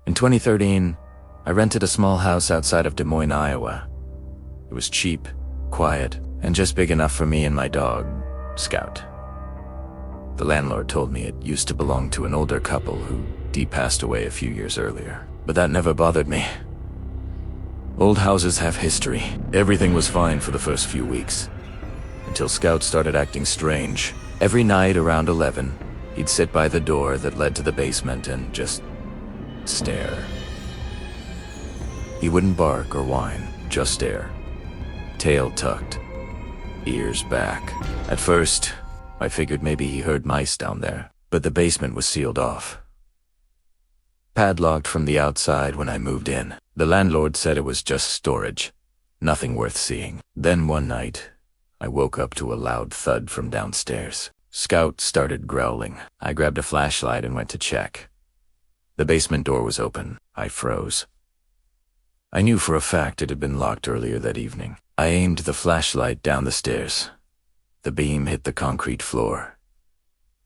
In 2013, I rented a small house outside of Des Moines, Iowa. It was cheap, quiet, and just big enough for me and my dog, Scout. The landlord told me it used to belong to an older couple who passed away a few years earlier, but that never bothered me. Old houses have history. Everything was fine for the first few weeks, until Scout started acting strange. Every night around 11, he'd sit by the door that led to the basement and just stare. He wouldn't bark or whine, just stare. Tail tucked, ears back. At first, I figured maybe he heard mice down there, but the basement was sealed off. Padlocked from the outside when I moved in. The landlord said it was just storage, nothing worth seeing. Then one night, I woke up to a loud thud from downstairs. Scout started growling. I grabbed a flashlight and went to check. The basement door was open. I froze. I knew for a fact it had been locked earlier that evening. I aimed the flashlight down the stairs. The beam hit the concrete floor.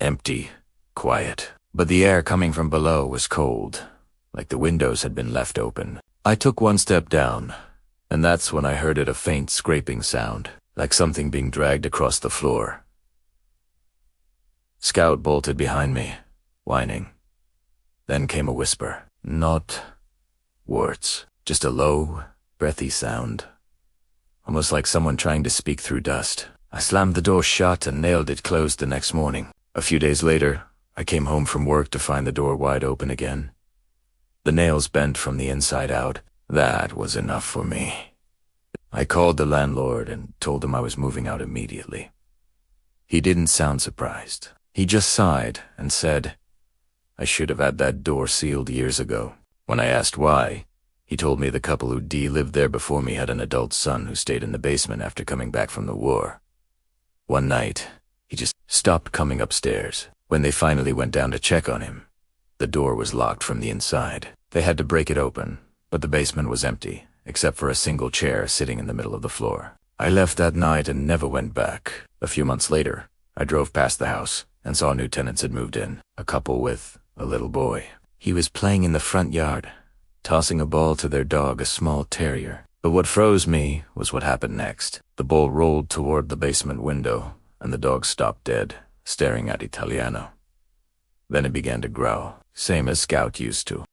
Empty, quiet, but the air coming from below was cold, like the windows had been left open. I took one step down, and that's when I heard a faint scraping sound, like something being dragged across the floor. Scout bolted behind me, whining. Then came a whisper. Not words, just a low, breathy sound, almost like someone trying to speak through dust. I slammed the door shut and nailed it closed the next morning. A few days later, I came home from work to find the door wide open again. The nails bent from the inside out. That was enough for me. I called the landlord and told him I was moving out immediately. He didn't sound surprised. He just sighed and said, I should have had that door sealed years ago. When I asked why, he told me the couple who lived there before me had an adult son who stayed in the basement after coming back from the war. One night, he just stopped coming upstairs. When they finally went down to check on him, the door was locked from the inside. They had to break it open, but the basement was empty, except for a single chair sitting in the middle of the floor. I left that night and never went back. A few months later, I drove past the house and saw new tenants had moved in, a couple with a little boy. He was playing in the front yard, tossing a ball to their dog, a small terrier. But what froze me was what happened next. The ball rolled toward the basement window, and the dog stopped dead, staring at Italiano. Then it began to growl, same as Scout used to.